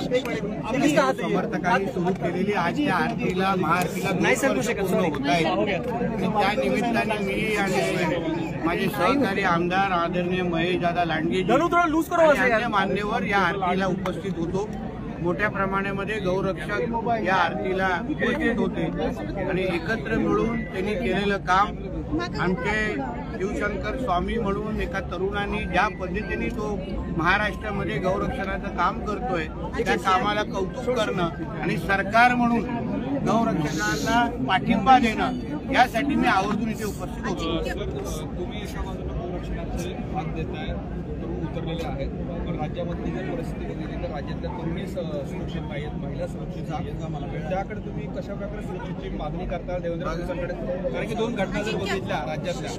समर्थकांनी सुरू केलेली आज त्या आरतीला महाआरतीला नाही सांगू शकत होत आहे। त्या निमित्ताने मी आणि माझे सहकारी आमदार आदरणीय महेश दादा लांडगे आणि मान्यवर या आरतीला उपस्थित होतो। मोठ्या प्रमाणामध्ये गौरक्षक या आरतीला उपस्थित होते आणि एकत्र मिळून त्यांनी केलेलं काम आमचे शिवशंकर स्वामी म्हणून एका तरुणांनी ज्या पद्धतीने तो महाराष्ट्रामध्ये गौरक्षणाचं काम करतोय त्या कामाला कौतुक करणं आणि सरकार म्हणून गौरक्षकांना पाठिंबा देणं यासाठी मी आवर्जून इथे उपस्थित होतो। तुम्ही एका बाजूला गौरक्षणाचे भाग देताय, तरुण उतरलेले आहेत, पण राज्यामधली जर परिस्थिती बघितली तर राज्यातल्या तरुणी सुरक्षित नाहीत, महिला सुरक्षित नाहीत, त्याकडे तुम्ही कशा प्रकारे सुरक्षेची मागणी करता देवेंद्र फडणवीसांकडे? कारण की 2 घटना जर बघितल्या राज्यातल्या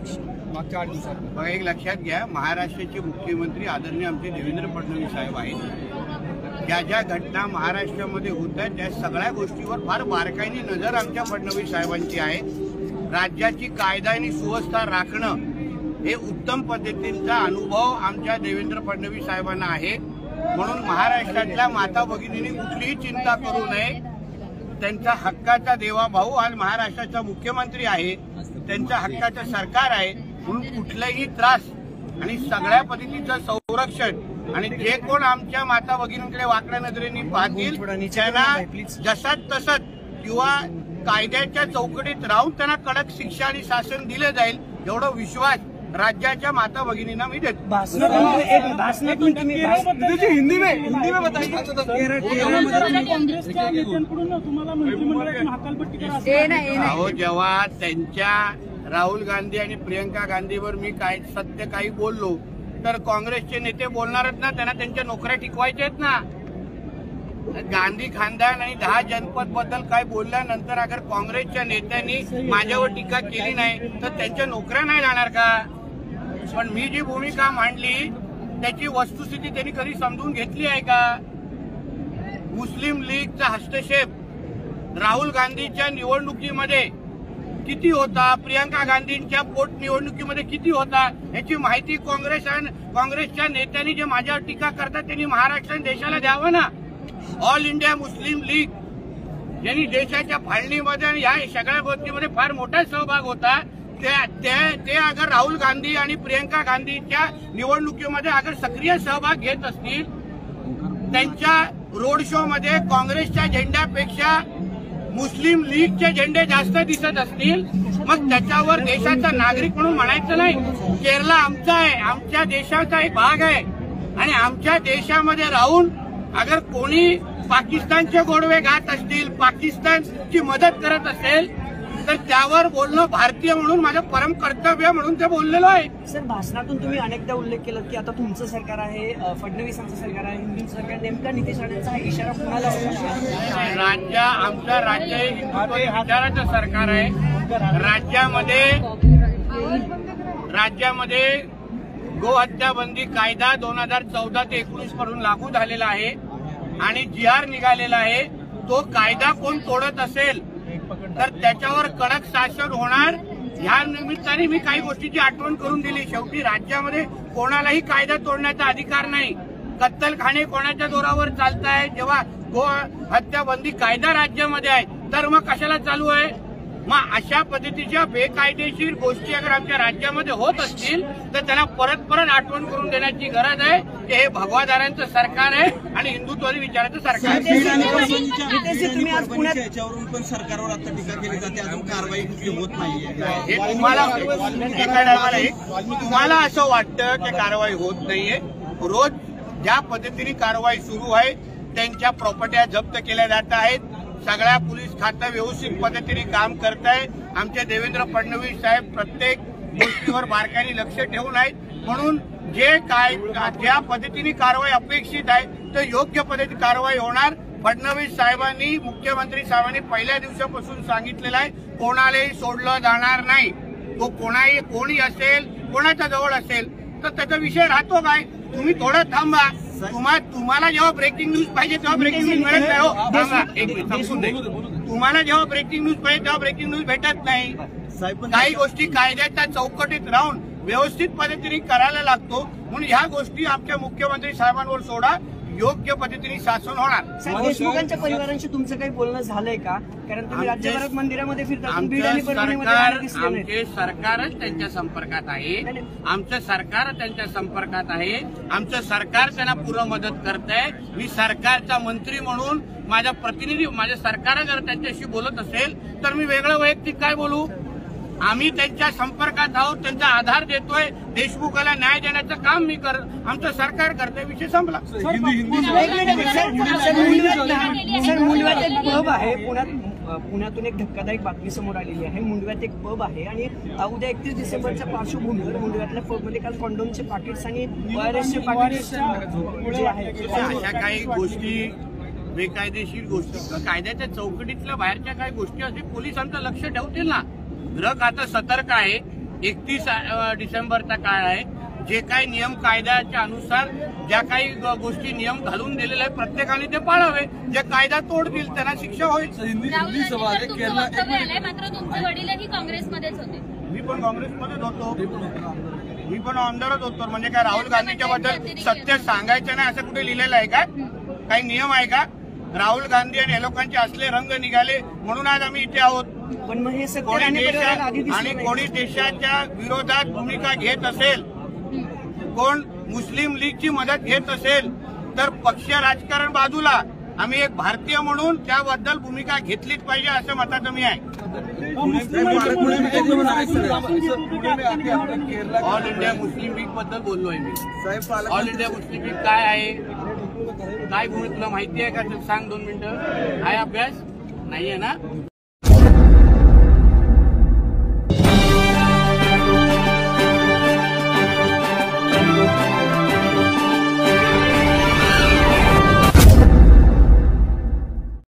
मागच्या 8 दिवसात, बघा एक लक्षात घ्या, महाराष्ट्राचे मुख्यमंत्री आदरणीय आमचे देवेंद्र फडणवीस साहेब आहेत। ज्या ज्या घटना महाराष्ट्रामध्ये होत आहेत त्या सगळ्या गोष्टीवर फार बारकाईने नजर आमच्या फडणवीस साहेबांची आहे। राज्याची कायदा आणि सुव्यवस्था राखणं हे उत्तम पद्धतीचा अनुभव आमच्या देवेंद्र फडणवीस साहेबांना आहे। म्हणून महाराष्ट्रातल्या माता भगिनींनी कुठलीही चिंता करू नये। त्यांचा हक्काचा देवा भाऊ आज महाराष्ट्राचा मुख्यमंत्री आहे, त्यांच्या हक्काचं सरकार आहे, म्हणून कुठलाही त्रास आणि सगळ्या पद्धतीचं संरक्षण आणि जे कोण आमच्या माता भगिनींकडे वाकड्या नजरेने पाहतील त्यांना जसाच तसंच किंवा कायद्याच्या चौकटीत राहून त्यांना कडक शिक्षा आणि शासन दिले जाईल एवढा विश्वास राज्याच्या माता भगिनींना मी देतो। हिंदी में बताइए। अहो जेव्हा त्यांच्या राहुल गांधी आणि प्रियंका गांधीवर मी काय सत्य काही बोललो तर काँग्रेसचे नेते बोलणारच ना, त्यांना त्यांच्या नोकऱ्या टिकवायच्या आहेत ना। गांधी खानदान आणि 10 जनपद बद्दल काय बोलल्यानंतर अगर काँग्रेसच्या नेत्यांनी माझ्यावर टीका केली नाही तर त्यांच्या नोकऱ्या नाही जाणार का? पण मी जी भूमिका मांडली त्याची वस्तुस्थिती त्यांनी कधी समजून घेतली आहे का? मुस्लिम लीगचा हस्तक्षेप राहुल गांधीच्या निवडणुकीमध्ये किती होता, प्रियंका गांधींच्या पोटनिवडणुकीमध्ये किती होता याची माहिती काँग्रेसच्या नेत्यांनी जे माझ्यावर टीका करतात त्यांनी महाराष्ट्र देशाला द्यावं ना। ऑल इंडिया मुस्लिम लीग यांनी देशाच्या फाळणीमध्ये आणि या सगळ्या गोष्टीमध्ये फार मोठा सहभाग होता। ते अगर राहुल गांधी आणि प्रियंका गांधीच्या निवडणुकीमध्ये अगर सक्रिय सहभाग घेत असतील, त्यांच्या रोड शो मध्ये काँग्रेसच्या झेंड्यापेक्षा मुस्लिम लीगचे झेंडे जास्त दिसत असतील, मग त्याच्यावर देशाचा नागरिक म्हणून म्हणायचं नाही। केरला आमचा आहे, आमच्या देशाचा एक भाग आहे आणि आमच्या देशामध्ये राहून अगर कोणी पाकिस्तानचे गोडवे घात असतील, पाकिस्तानची मदत करत असेल तर त्यावर बोलणं भारतीय म्हणून माझं परम कर्तव्य म्हणून ते बोललेलो आहे। सर, भाषणातून तुम्ही अनेकदा उल्लेख केला की आता तुमचं सरकार आहे, फडणवीसांचं सरकार आहे, हिंदू सरकार, नेमका नितेश राणेंचा हा इशारा कुणाला होता? आमचं राज्य हे हिंदुत्व विचाराचं सरकार आहे। राज्यामध्ये गोहत्या बंदी कायदा 2014 ते 19 पासून लागू झालेला आहे आणि GR निघालेला आहे। तो कायदा कोण तोडत असेल तर त्याच्यावर कडक शासन होणार। या निमित्ताने मी काही गोष्टीची आठवण करून दिली। शेवटी राज्यामध्ये कोणालाही कायदा तोडण्याचा अधिकार नाही। कत्तलखाने कोणाच्या जोरावर चालताय? जेव्हा गो हत्या बंदी कायदा राज्यामध्ये आहे तर मग कशाला चालू आहे? मग अशा पद्धतीच्या बेकायदेशीर गोष्टी अगर आमच्या राज्यामध्ये होत असतील तर त्यांना परत आठवण करून देण्याची गरज आहे की हे भगवादारांचं सरकार आहे आणि हिंदुत्वादी विचाराचं सरकार आहे। याच्यावरून पण सरकारवर आता टीका केली जाते, अजून कारवाई कुठली होत नाहीये। हे तुम्हाला असं वाटतं की कारवाई होत नाहीये? रोज ज्या पद्धतीने कारवाई सुरू आहे त्यांच्या प्रॉपर्ट्या जप्त केल्या जात आहेत। सगळ्या पोलीस खातं व्यवस्थित पद्धतीने काम करत आहे। आमचे देवेंद्र फडणवीस साहेब प्रत्येक गोष्टीवर बारकाईने लक्ष ठेवून आहेत, म्हणून ज्या पद्धतीने कारवाई अपेक्षित आहे तर योग्य पद्धतीने कारवाई होणार। फडणवीस साहेबांनी, मुख्यमंत्री साहेबांनी पहिल्या दिवसापासून सांगितलेलं आहे कोणालाही सोडलं जाणार नाही। तो कोणी असेल, कोणाच्या जवळ असेल तर त्याचा विषय राहतो काय? तुम्ही थोडं थांबा। तुम्हाला जेव्हा ब्रेकिंग न्यूज पाहिजे तेव्हा ब्रेकिंग न्यूज मिळत नाही हो। तुम्हाला जेव्हा ब्रेकिंग न्यूज पाहिजे तेव्हा ब्रेकिंग न्यूज भेटत नाही। काही गोष्टी कायद्याच्या चौकटीत राहून व्यवस्थित पद्धतीने करायला लागतो, म्हणून ह्या गोष्टी आमच्या मुख्यमंत्री साहेबांवर सोडा। योग्य पद्धतीने शासन होणार. साहेब, देशमुखांच्या परिवारांशी तुमचं काही बोलणं झालंय का? कारण तुम्ही राज्यभरात मंदिरामध्ये फिरता, पण बीड आणि परभणीमध्ये मला दिसले नाही. आमचे सरकारच त्यांच्या संपर्कात आहे. आमचं सरकार त्यांच्या संपर्कात आहे. आमचं सरकार त्यांना पूर्ण मदत करत आहे. मी सरकारचा मंत्री म्हणून माझ्या सरकार जर त्यांच्याशी बोलत असेल तर मी वेगळं वैयक्तिक काय बोलू? आम्ही त्यांच्या संपर्कात आहोत, त्यांचा आधार देतोय. देशमुखाला न्याय देण्याचं काम आमचं सरकार करतोय. विषय संपला. सर, मुंडव्यात एक पब आहे. पुण्यातून एक धक्कादायक बातमी समोर आलेली आहे. मुंडव्यात एक पब आहे आणि उद्या 31 डिसेंबरच्या पार्श्वभूमीवर मुंडव्यातल्या पबमध्ये काल कॉन्डोमचे पाकिट्स आणि ORSचे पाकिट्स जे आहेत. अशा काही गोष्टी बेकायदेशीर गोष्टी, कायद्याच्या चौकटीतल्या बाहेरच्या काही गोष्टी असे पोलिसांचं लक्ष ठेवतील ना. गृह खातं सतर्क आहे. 31 डिसेंबरचा काळ आहे. जे काही नियम कायद्याच्या अनुसार ज्या काही गोष्टी नियम घालून दिलेले आहेत प्रत्येकाने ते पाळावे. जे कायदा तोडतील त्यांना शिक्षा होईल. मात्र तुमचे वडीलही काँग्रेसमध्येच होते. मी पण काँग्रेसमध्येच होतो. मी पण आमदारच होतो. म्हणजे काय राहुल गांधीच्या बद्दल सत्य सांगायचं नाही असं कुठे लिहिलेलं आहे का? काही नियम आहे का? राहुल गांधी आणि या लोकांचे असले रंग निघाले म्हणून आज आम्ही इथे आहोत. पण मग हे कोणी देशाच्या विरोधात भूमिका घेत असेल, कोण मुस्लिम लीगची मदत घेत असेल तर पक्ष राजकारण बाजूला, आम्ही एक भारतीय म्हणून त्याबद्दल भूमिका घेतलीच पाहिजे असं मताचं मी आहे. ऑल इंडिया मुस्लिम लीग बद्दल बोललोय मी. ऑल इंडिया मुस्लिम लीग काय आहे, काय भूमिका तुला माहिती आहे का? सांग 2 मिनिटं. आहे अभ्यास नाहीये ना?